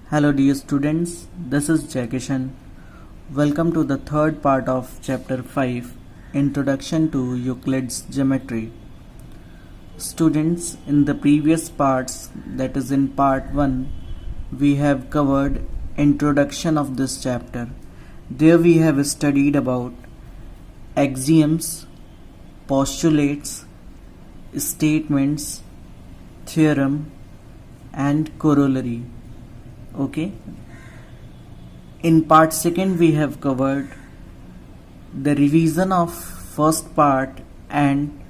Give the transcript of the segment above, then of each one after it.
Hello dear students, this is Jackishan. Welcome to the third part of chapter 5, Introduction to Euclid's Geometry. Students, in the previous parts, that is in part 1, we have covered introduction of this chapter. There we have studied about axioms, postulates, statements, theorem and corollary. Okay, in part 2 we have covered the revision of first part and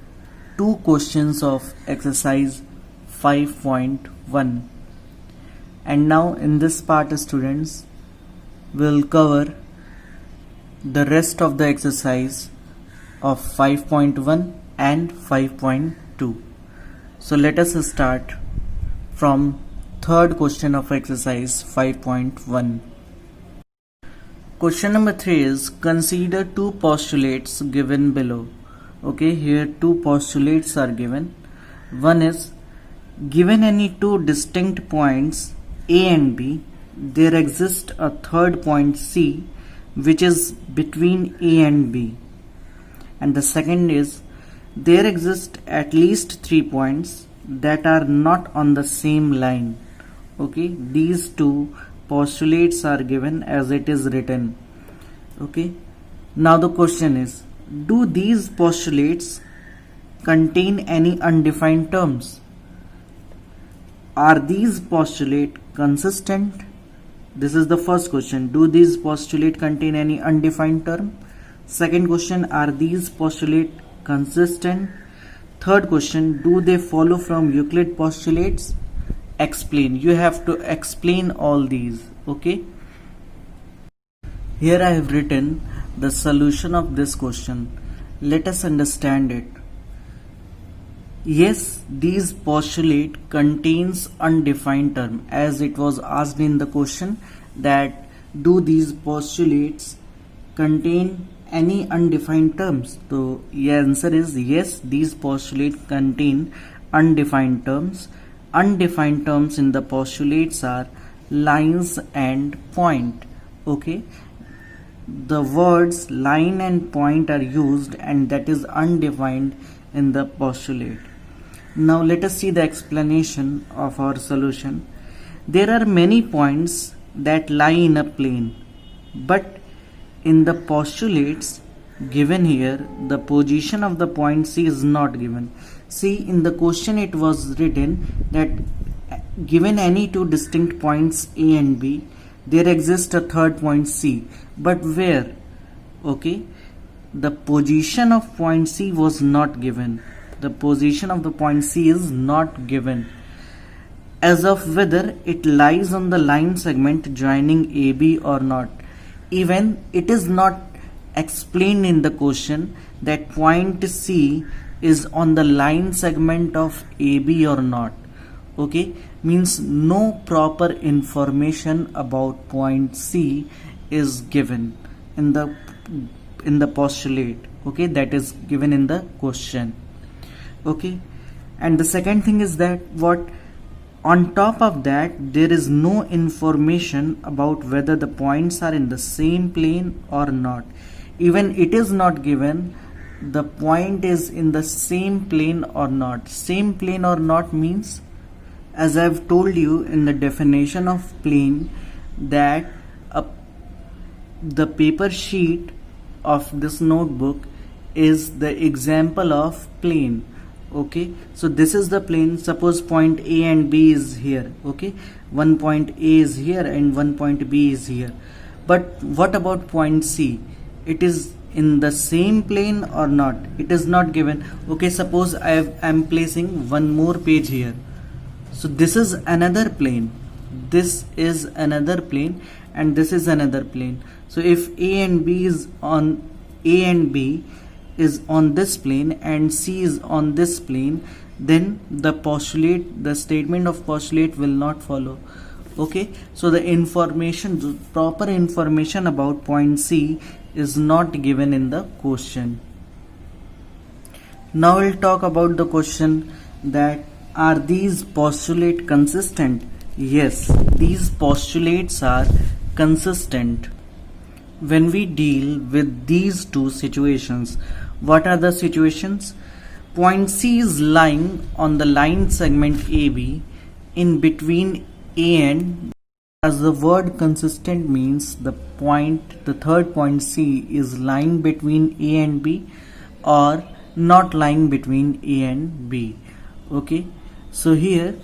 2 questions of exercise 5.1, and now in this part students will cover the rest of the exercise of 5.1 and 5.2. So let us start from third question of exercise 5.1. Question number 3 is consider 2 postulates given below. Okay, here 2 postulates are given. One is given any 2 distinct points A and B, there exists a third point C which is between A and B. And the second is there exist at least 3 points that are not on the same line. Okay, these 2 postulates are given as it is written. Okay, now the question is, do these postulates contain any undefined terms? Are these postulates consistent? This is the first question. Do these postulates contain any undefined term? Second question, are these postulates consistent? Third question, do they follow from Euclid postulates? Explain. You have to explain all these. Okay, here I have written the solution of this question. Let us understand it. Yes, these postulate contains undefined term, as it was asked in the question that do these postulates contain any undefined terms. So the answer is yes, these postulates contain undefined terms. Undefined terms in the postulates are lines and point. Okay, the words line and point are used, and that is undefined in the postulate. Now let us see the explanation of our solution. There are many points that lie in a plane, but in the postulates given here, the position of the point C is not given. See, in the question it was written that given any 2 distinct points A and B, there exists a third point C, but where? Okay, the position of point C was not given. The position of the point C is not given, as of whether it lies on the line segment joining AB or not. Even it is not explained in the question that point C is on the line segment of AB or not. Okay, means no proper information about point C is given in the postulate. Okay, that is given in the question. Okay, and the second thing is that what on top of that there is no information about whether the points are in the same plane or not. Even it is not given the point is in the same plane or not. Same plane or not means, as I have told you in the definition of plane, that the paper sheet of this notebook is the example of plane. Okay, so this is the plane. Suppose point A and B is here. Okay, one point A is here and one point B is here. But what about point C? It is in the same plane or not? It is not given. Okay, suppose I am placing one more page here. So this is another plane. This is another plane and this is another plane. So if A and B is on this plane and C is on this plane, then the statement of postulate will not follow. Okay, so the proper information about point C is not given in the question. Now we'll talk about the question that are these postulates consistent? Yes, these postulates are consistent. When we deal with these two situations, what are the situations? Point C is lying on the line segment AB in between A and, as the word consistent means the third point C is lying between A and B or not lying between A and B. Okay, so here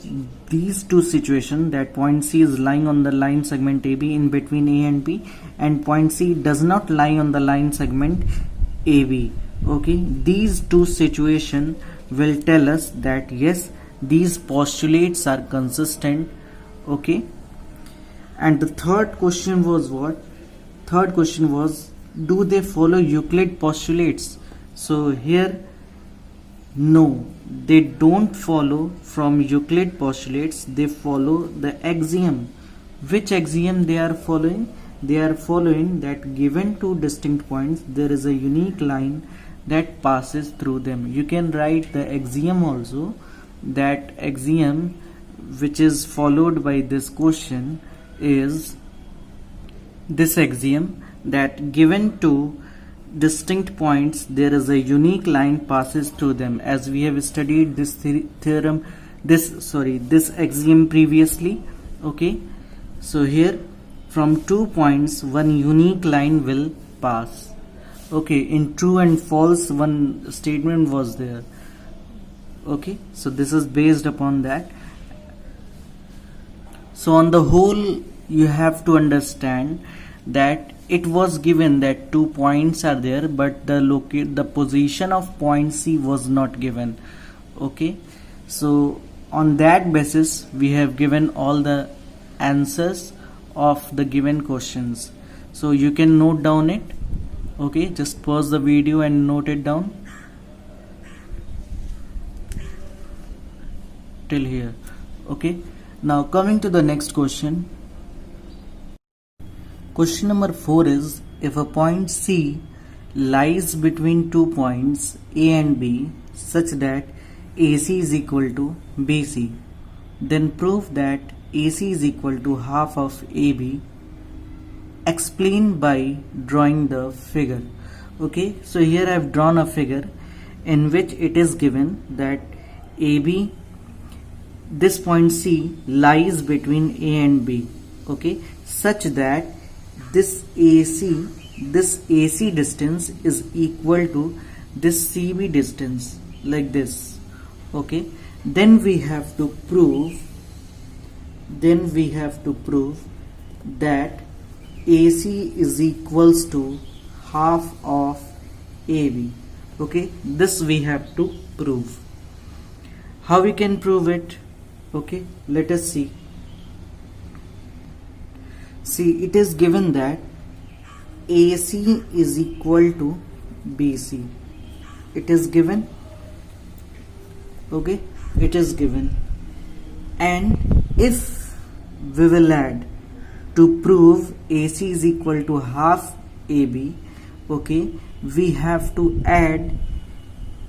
these two situations, that point C is lying on the line segment AB in between A and B, and point C does not lie on the line segment AB. Okay, these two situations will tell us that yes, these postulates are consistent. Okay, and the third question was what? Third question was, do they follow Euclid postulates? So here, no, they don't follow from Euclid postulates, they follow the axiom. Which axiom they are following? They are following that given two distinct points, there is a unique line that passes through them. You can write the axiom also. That axiom which is followed by this question is this axiom, that given two distinct points there is a unique line passes through them, as we have studied this this axiom previously. Okay, so here from 2 points one unique line will pass. Okay, in true and false one statement was there. Okay, so this is based upon that. So on the whole, you have to understand that it was given that 2 points are there, but the position of point C was not given. Okay, so on that basis we have given all the answers of the given questions. So you can note down it. Okay, just pause the video and note it down till here. Okay, now coming to the next question. Question number 4 is, if a point C lies between 2 points A and B such that AC is equal to BC, then prove that AC is equal to half of AB. Explain by drawing the figure. Okay, so here I have drawn a figure in which it is given that AB, this point C lies between A and B. Okay, such that this AC distance is equal to this CB distance, like this. Okay, then we have to prove that AC is equals to half of AB. Okay, this we have to prove. How we can prove it? Okay, let us see. See, it is given that AC is equal to BC. It is given. Okay, it is given. And if we will add to prove AC is equal to half AB, okay, we have to add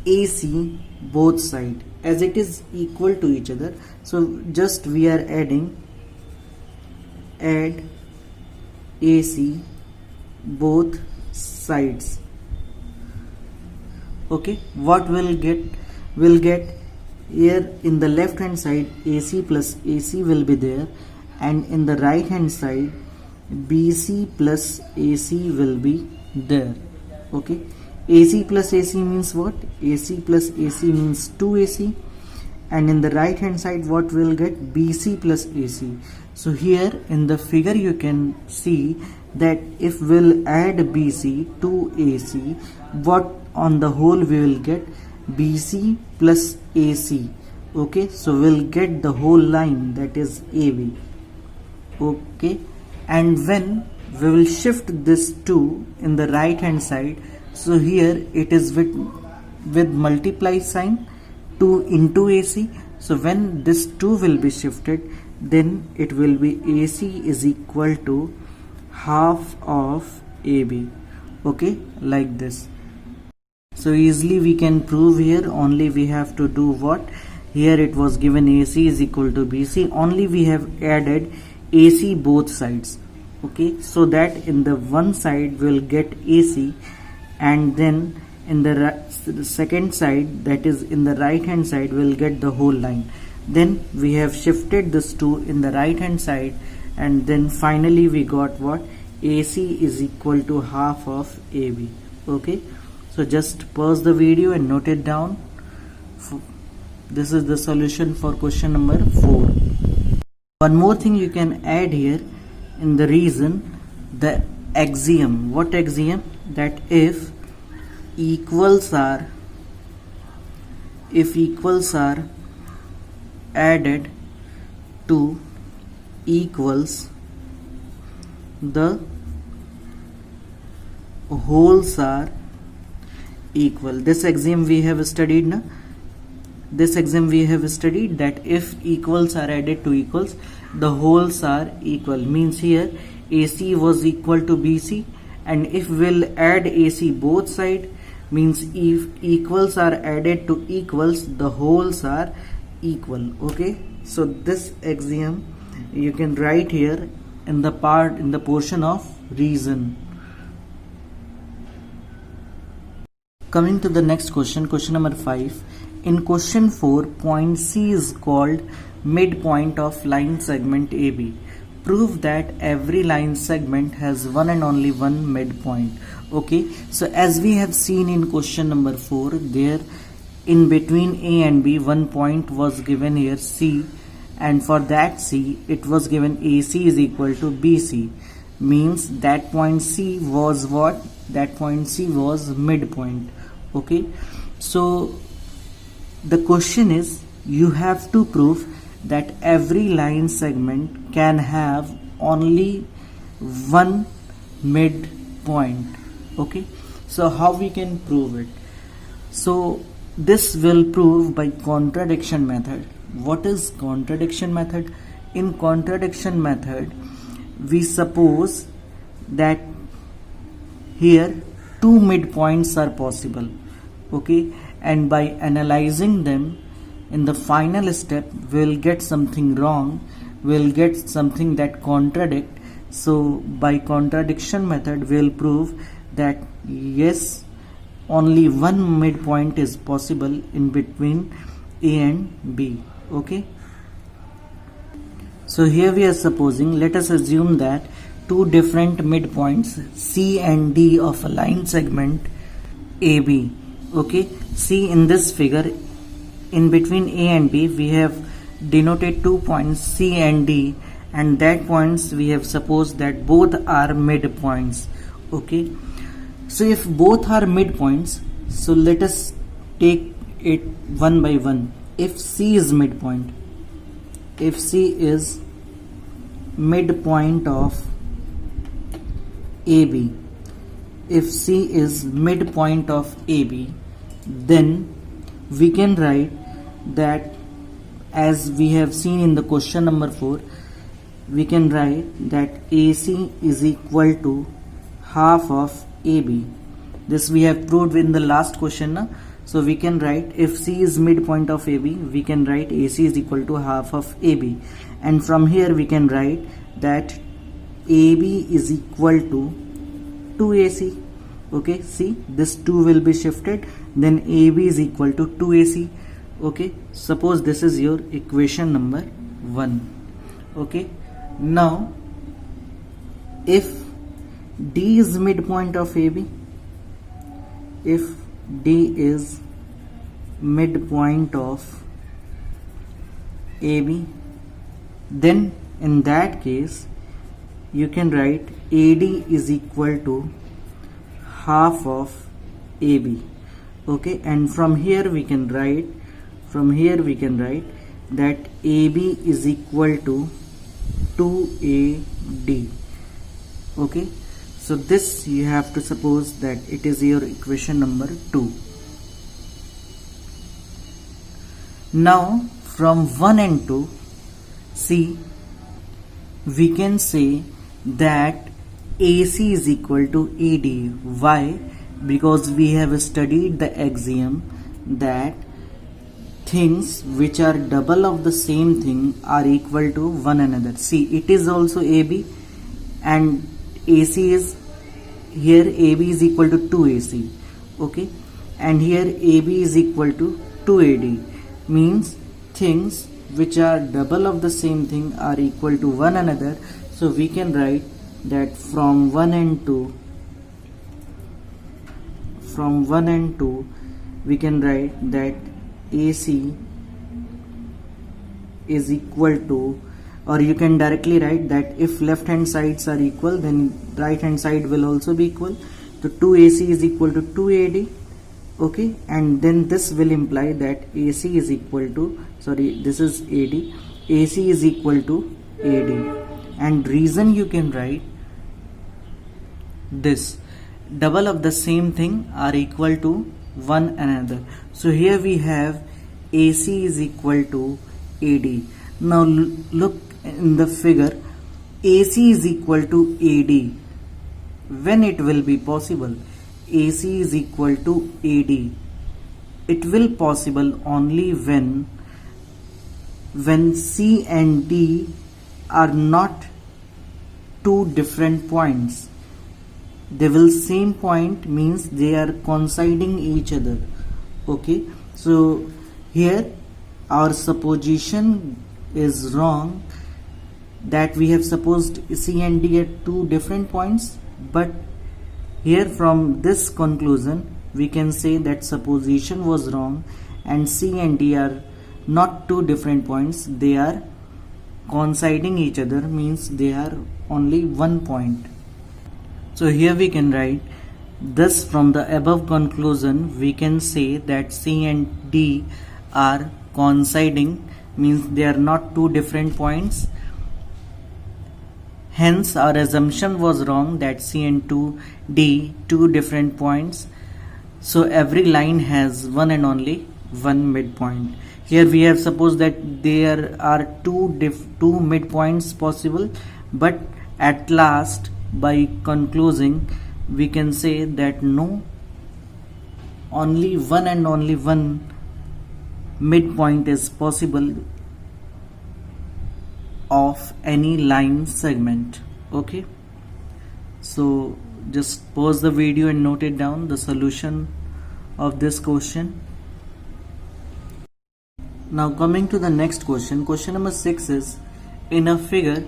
AC both sides as it is equal to each other. So just we are add AC both sides. Okay, what we'll get here in the left hand side AC plus AC will be there, and in the right hand side BC plus AC will be there. Okay, AC plus AC means what? AC plus AC means 2AC, and in the right hand side what we'll get? BC plus AC. So here in the figure you can see that if we'll add BC to AC, what on the whole we will get? BC plus AC. Okay, so we'll get the whole line, that is AB. Okay, and when we will shift this 2 in the right hand side, so here it is with multiply sign 2 into AC. So when this 2 will be shifted, then it will be AC is equal to half of AB. Okay, like this. So easily we can prove here. Only we have to do what? here it was given AC is equal to BC, only we have added AC both sides. Okay, so that in the one side we'll get AC, and then in the second side, that is in the right hand side, we'll get the whole line. Then we have shifted this to in the right hand side, and then finally we got what? AC is equal to half of AB. Okay, so just pause the video and note it down. This is the solution for question number 4. One more thing you can add here in the reason, the axiom. What axiom? That if equals are added to equals, the wholes are equal. This axiom we have studied now. This axiom we have studied, that if equals are added to equals, the wholes are equal. Means here AC was equal to BC, and if we'll add AC both side, means if equals are added to equals, the wholes are equal. Okay, so this axiom you can write here in the portion of reason. Coming to the next question, question number 5. In question 4, point C is called midpoint of line segment AB. Prove that every line segment has one and only one midpoint. Okay, so as we have seen in question number 4, there in between A and B one point was given here C, and for that C it was given AC is equal to BC. Means that point C was what? That point C was midpoint. Okay, so the question is, you have to prove that every line segment can have only one midpoint. Okay, so how we can prove it? So this will prove by contradiction method. What is contradiction method? In contradiction method, we suppose that here two midpoints are possible. Okay, and by analyzing them in the final step, we'll get something wrong, we'll get something that contradict. So by contradiction method, we'll prove that yes, only one midpoint is possible in between A and B. Okay, so here we are supposing, let us assume that two different midpoints C and D of a line segment AB. Okay, see in this figure, in between A and B we have denoted 2 points C and D, and that points we have supposed that both are midpoints. Okay, so if both are midpoints, so let us take it one by one. If C is midpoint, if C is midpoint of AB, if C is midpoint of AB, then we can write that, as we have seen in the question number 4, we can write that AC is equal to half of AB. This we have proved in the last question, na? So we can write, if C is midpoint of AB, we can write AC is equal to half of AB, and from here we can write that AB is equal to 2AC. Okay, see this 2 will be shifted, then AB is equal to 2AC. Okay, suppose this is your equation number 1. Okay, now if D is midpoint of AB, if D is midpoint of AB, then in that case you can write AD is equal to half of AB. Okay, and from here we can write that AB is equal to 2AD. Okay, so this you have to suppose that it is your equation number 2. Now from 1 and 2, see, we can say that AC is equal to AD. Why? Because we have studied the axiom that things which are double of the same thing are equal to one another. See, it is also AB and AC is here, AB is equal to 2AC, okay, and here AB is equal to 2AD, means things which are double of the same thing are equal to one another. So we can write that from 1 and 2 we can write that AC is equal to, or you can directly write that if left hand sides are equal, then right hand side will also be equal. So 2AC is equal to 2AD, okay, and then this will imply that AC is equal to, sorry, this is AD, AC is equal to AD. And reason you can write this: double of the same thing are equal to one another. So here we have AC is equal to AD. Now look in the figure, AC is equal to AD. When it will be possible? AC is equal to AD. It will possible only when C and D are not two different points. They will same point, means they are coinciding each other, okay. So here our supposition is wrong, that we have supposed C and D at two different points, but here from this conclusion we can say that supposition was wrong and C and D are not two different points, they are coinciding each other, means they are only one point. So here we can write, thus from the above conclusion we can say that C and D are coinciding, means they are not two different points. Hence our assumption was wrong that C and D two different points. So every line has one and only one midpoint. Here we have supposed that there are two midpoints possible, but at last by concluding we can say that no, only one and only one midpoint is possible of any line segment, okay. So just pause the video and note it down, the solution of this question. Now coming to the next question, question number 6 is, in a figure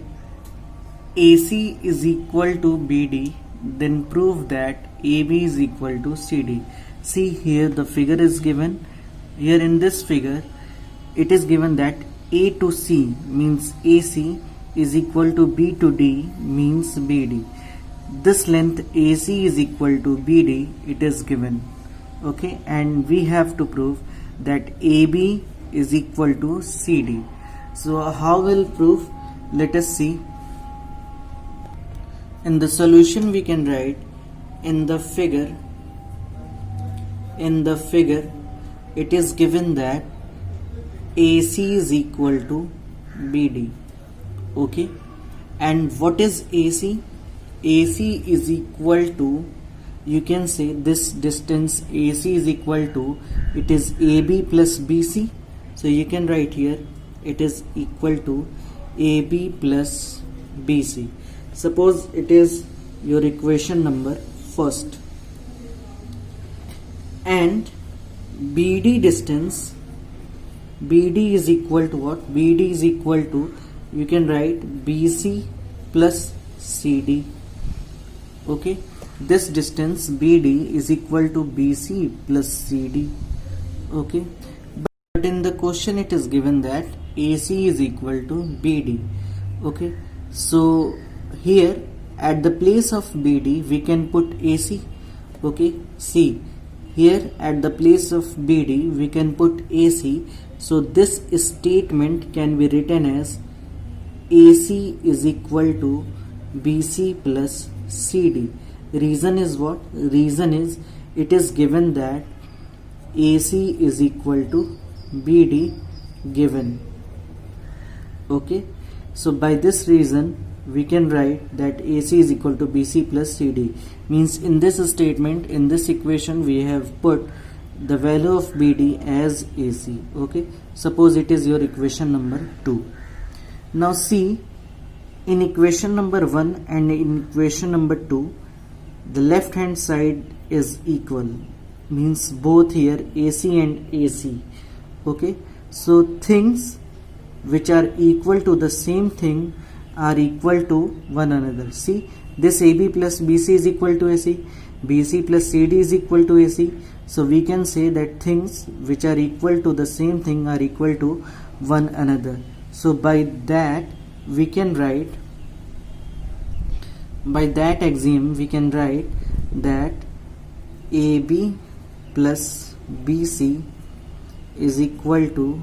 AC is equal to BD, then prove that AB is equal to CD. See, here the figure is given. Here in this figure it is given that A to C means AC is equal to B to D means BD. This length AC is equal to BD, it is given, okay, and we have to prove that AB is equal to CD. So how will prove? Let us see. In the solution we can write, in the figure it is given that AC is equal to BD, okay, and what is AC? AC is equal to, you can say this distance AC is equal to, it is AB plus BC. So you can write here it is equal to AB plus BC. Suppose it is your equation number first, and BD distance, BD is equal to what? BD is equal to, you can write BC plus CD, okay. This distance BD is equal to BC plus CD, okay, but in the question it is given that AC is equal to BD, okay. So here at the place of BD we can put AC, okay. See, here at the place of BD we can put AC. So this statement can be written as AC is equal to BC plus CD. Reason is what? Reason is it is given that AC is equal to BD given, okay. So by this reason we can write that AC is equal to BC plus CD, means in this statement, in this equation we have put the value of BD as AC. Okay, suppose it is your equation number 2. Now see, in equation number 1 and in equation number 2, the left hand side is equal, means both here AC and AC. Okay, so things which are equal to the same thing are equal to one another. See, this AB plus BC is equal to AC, BC plus CD is equal to AC. So we can say that things which are equal to the same thing are equal to one another. So by that we can write, by that axiom we can write that AB plus BC is equal to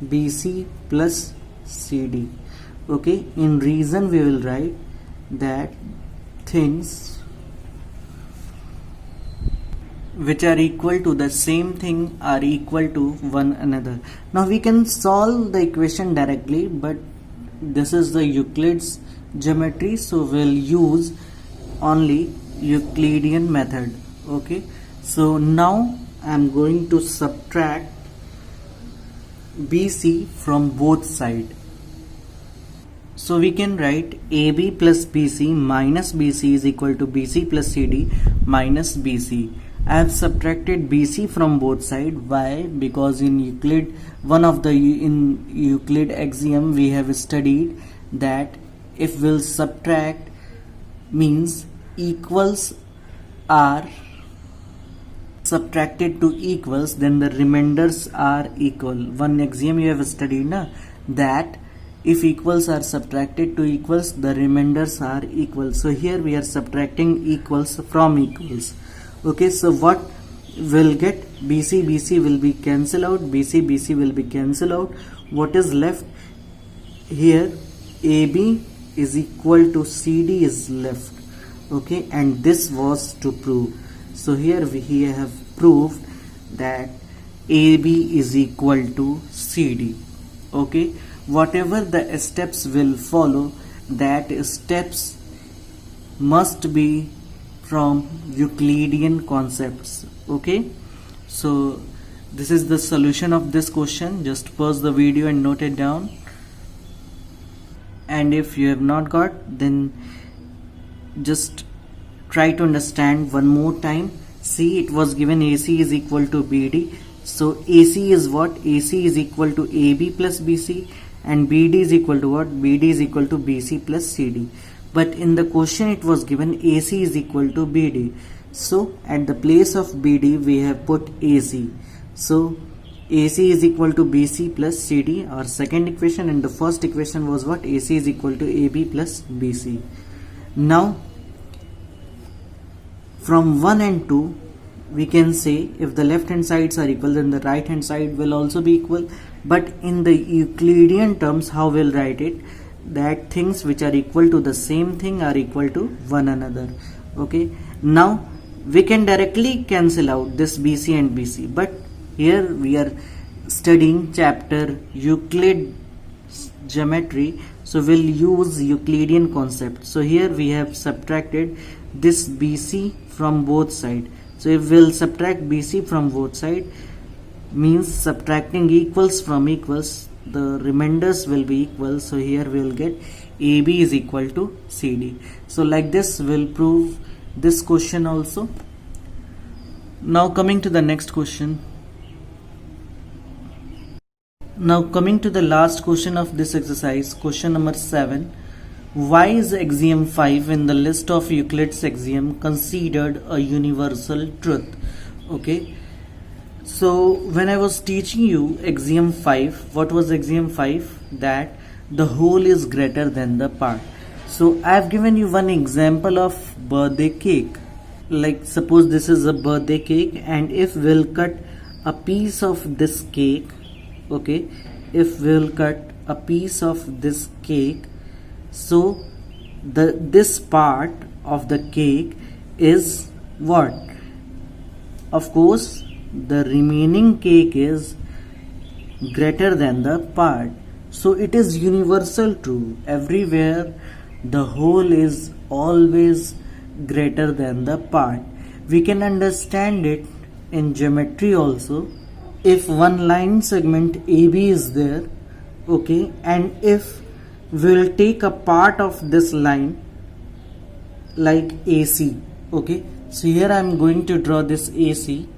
BC plus CD. Okay, in reason we will write that things which are equal to the same thing are equal to one another. Now we can solve the equation directly, but this is the Euclid's geometry, so we'll use only Euclidean method. Okay, so now I'm going to subtract BC from both sides. So we can write AB plus BC minus BC is equal to BC plus CD minus BC. I have subtracted BC from both sides. Why? Because in Euclid, in Euclid axiom we have studied that if we'll subtract, means equals are subtracted to equals, then the remainders are equal. One axiom you have studied na, that if equals are subtracted to equals, the remainders are equal. So here we are subtracting equals from equals. Okay, so what will get? BC BC will be cancel out, BC BC will be cancel out. What is left here? AB is equal to CD is left. Okay, and this was to prove. So here we have proved that AB is equal to CD. Okay, whatever the steps will follow, that steps must be from Euclidean concepts. Okay, so this is the solution of this question. Just pause the video and note it down, and if you have not got, then just try to understand one more time. See, it was given AC is equal to BD. So AC is what? AC is equal to AB plus BC, and BD is equal to what? BD is equal to BC plus CD. But in the question it was given AC is equal to BD. So at the place of BD we have put AC. So AC is equal to BC plus CD, our second equation, and the first equation was what? AC is equal to AB plus BC. Now from 1 and 2 we can say if the left hand sides are equal, then the right hand side will also be equal. But in the Euclidean terms, how we'll write it? That things which are equal to the same thing are equal to one another. Okay, now we can directly cancel out this BC and BC, but here we are studying chapter Euclid geometry, so we'll use Euclidean concept. So here we have subtracted this BC from both sides. So if we'll subtract BC from both sides, means subtracting equals from equals, the remainders will be equal. So here we will get AB is equal to CD. So like this we'll prove this question also. Now coming to the next question. Now coming to the last question of this exercise, question number 7. Why is axiom 5 in the list of Euclid's axiom considered a universal truth? Okay, so when I was teaching you axiom 5, what was axiom 5? That the whole is greater than the part. So I have given you one example of birthday cake. Like suppose this is a birthday cake, and if we'll cut a piece of this cake, okay, if we'll cut a piece of this cake, so this part of the cake is what? Of course the remaining cake is greater than the part. So it is universal true. Everywhere the whole is always greater than the part. We can understand it in geometry also, if one line segment AB is there, okay, and if we will take a part of this line like AC, okay, so here I am going to draw this AC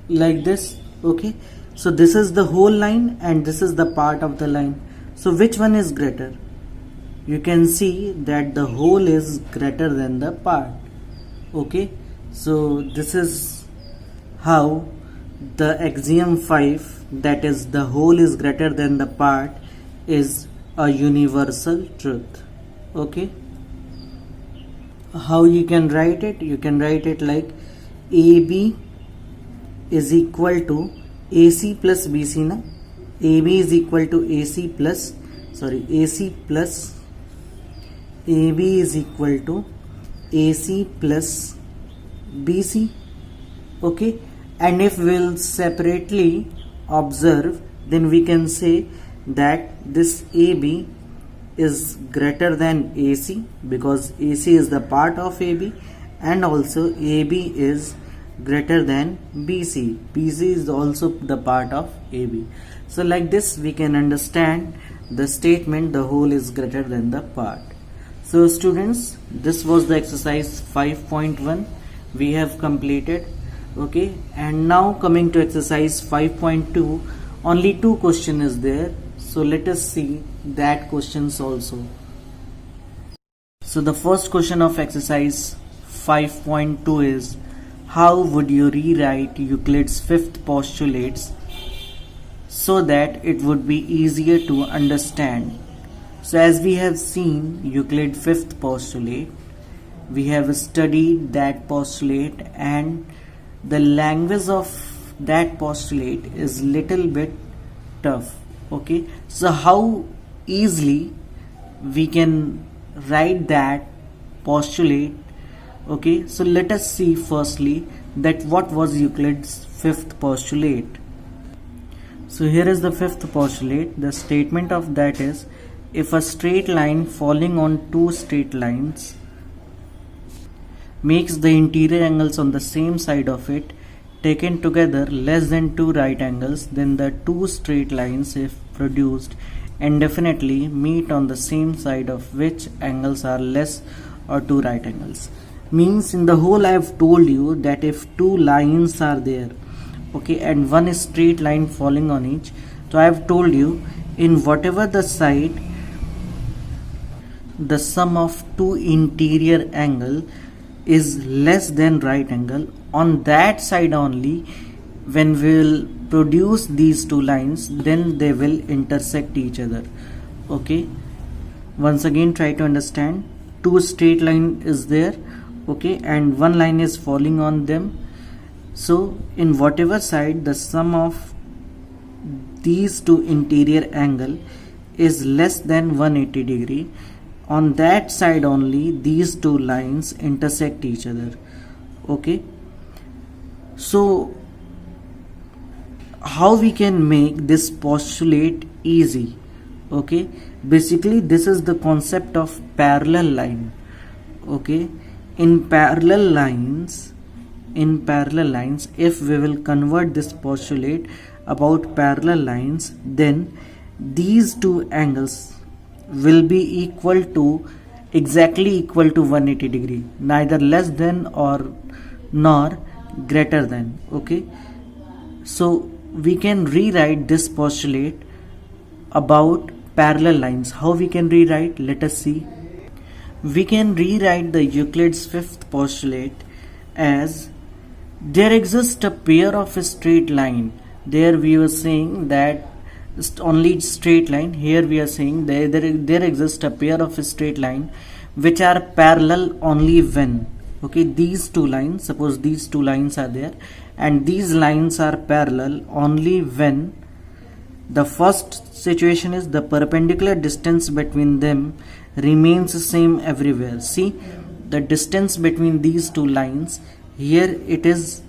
like this, okay, so this is the whole line and this is the part of the line. So which one is greater? You can see that the whole is greater than the part, okay. So this is how the axiom 5, that is the whole is greater than the part, is a universal truth, okay. How you can write it? You can write it like AB is equal to AC plus BC na. AB is equal to AC plus AB is equal to AC plus BC, okay. And if we'll separately observe, then we can say that this AB is greater than AC because AC is the part of AB, and also AB is greater than BC. BC is also the part of AB. So like this we can understand the statement the whole is greater than the part. So students, this was the exercise 5.1 we have completed, okay. And now coming to exercise 5.2, only 2 questions is there. So let us see that questions also. So the first question of exercise 5.2 is, how would you rewrite Euclid's fifth postulates so that it would be easier to understand? So as we have seen Euclid fifth postulate, we have studied that postulate, and the language of that postulate is little bit tough, okay. So how easily we can write that postulate, okay. So let us see firstly that what was Euclid's fifth postulate. So here is the fifth postulate. The statement of that is, if a straight line falling on two straight lines makes the interior angles on the same side of it taken together less than 2 right angles, then the two straight lines, if produced indefinitely, meet on the same side of which angles are less or 2 right angles. Means in the whole I have told you that if 2 lines are there, okay, and one straight line falling on each, so I have told you in whatever the side the sum of 2 interior angle is less than right angle, on that side only when we will produce these 2 lines, then they will intersect each other, okay. Once again try to understand, 2 straight line is there, okay, and 1 line is falling on them. So in whatever side the sum of these 2 interior angle is less than 180 degree, on that side only these 2 lines intersect each other, okay. So how we can make this postulate easy, okay. Basically this is the concept of parallel line, okay. In parallel lines, if we will convert this postulate about parallel lines, then these 2 angles will be exactly equal to 180 degree, neither less than or nor greater than, okay. So we can rewrite this postulate about parallel lines. How we can rewrite? Let us see. We can rewrite the Euclid's fifth postulate as, there exists a pair of a straight line. There we were saying that only straight line. Here we are saying there exists a pair of a straight line which are parallel only when, okay, these 2 lines, suppose these 2 lines are there and these lines are parallel only when the first situation is the perpendicular distance between them remains the same everywhere. See the distance between these 2 lines, here it is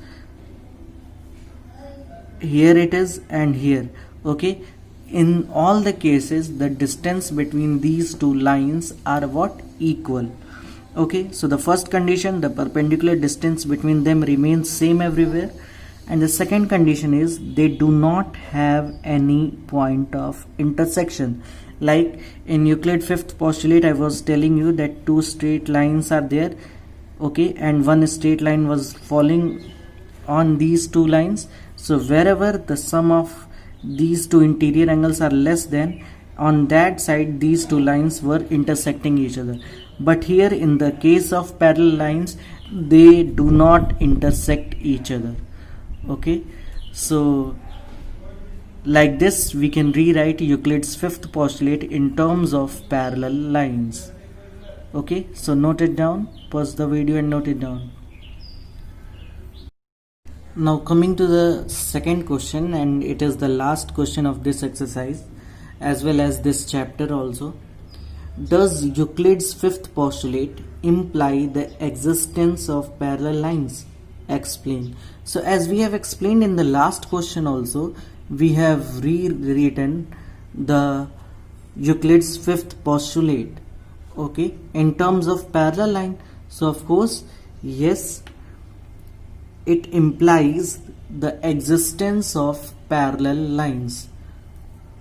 and here, okay. In all the cases the distance between these 2 lines are what? Equal, okay. So the first condition, the perpendicular distance between them remains same everywhere. And the second condition is they do not have any point of intersection. Like in Euclid fifth postulate, I was telling you that two straight lines are there, okay, and one straight line was falling on these two lines. So wherever the sum of these two interior angles are less than, on that side these two lines were intersecting each other. But here in the case of parallel lines, they do not intersect each other. Okay, so like this we can rewrite Euclid's fifth postulate in terms of parallel lines. Okay, so note it down, pause the video and note it down. Now coming to the second question, and it is the last question of this exercise as well as this chapter also. Does Euclid's fifth postulate imply the existence of parallel lines? Explain. So as we have explained in the last question also, we have rewritten the Euclid's fifth postulate, okay, in terms of parallel line. So of course, yes, it implies the existence of parallel lines.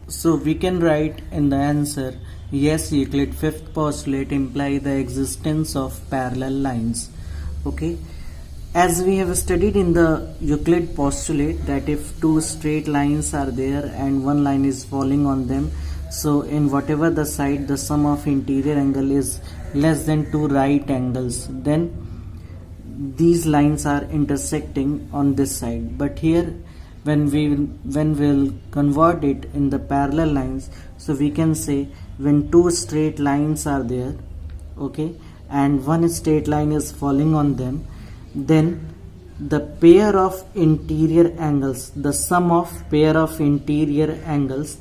So we can write in the answer, yes, Euclid fifth postulate imply the existence of parallel lines. Okay, as we have studied in the Euclid postulate that if two straight lines are there and one line is falling on them, so in whatever the side the sum of interior angle is less than two right angles, then these lines are intersecting on this side. But here when we'll convert it in the parallel lines, so we can say when two straight lines are there, okay, and one straight line is falling on them, then the pair of interior angles, the sum of pair of interior angles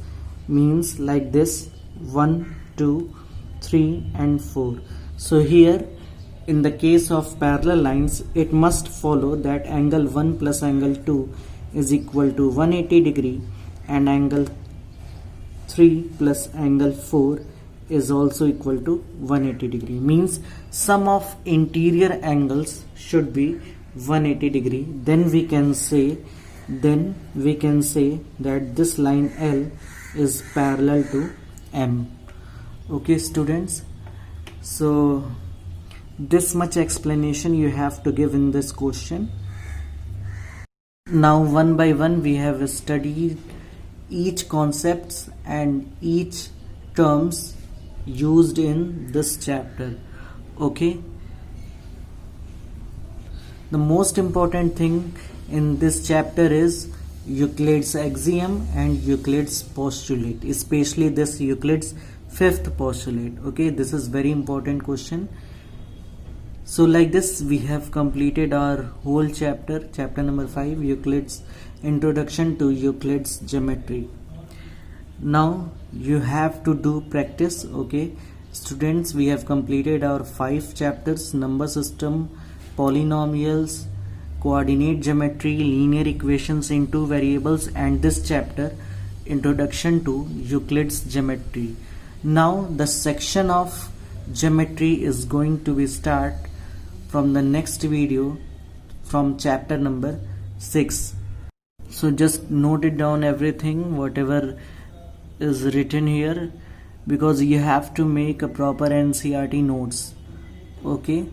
means like this: 1, 2, 3 and 4. So here in the case of parallel lines, it must follow that angle 1 plus angle 2 is equal to 180 degree, and angle 3 plus angle 4 is also equal to 180 degree. Means sum of interior angles should be 180 degree. Then we can say that this line L is parallel to M. Okay students, so this much explanation you have to give in this question. Now one by one we have studied each concepts and each terms used in this chapter. Okay, the most important thing in this chapter is Euclid's axiom and Euclid's postulate, especially this Euclid's fifth postulate. Okay, this is very important question. So like this we have completed our whole chapter number 5, Euclid's introduction to Euclid's geometry. Now you have to do practice. Okay students, we have completed our 5 chapters: number system, polynomials, coordinate geometry, linear equations in 2 variables, and this chapter, introduction to Euclid's geometry. Now the section of geometry is going to be start from the next video, from chapter number 6. So just note it down, everything whatever is written here, because you have to make a proper NCERT notes. Okay,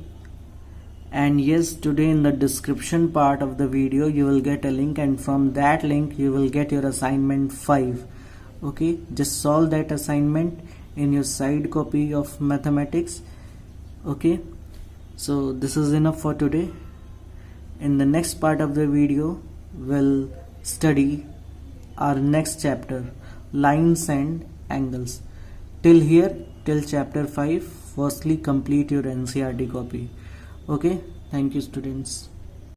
and yes, today in the description part of the video you will get a link, and from that link you will get your assignment 5. Okay, just solve that assignment in your side copy of mathematics. Okay, so this is enough for today. In the next part of the video we'll study our next chapter, lines and angles. Till here, till chapter 5, firstly complete your NCERT copy. Okay, thank you students.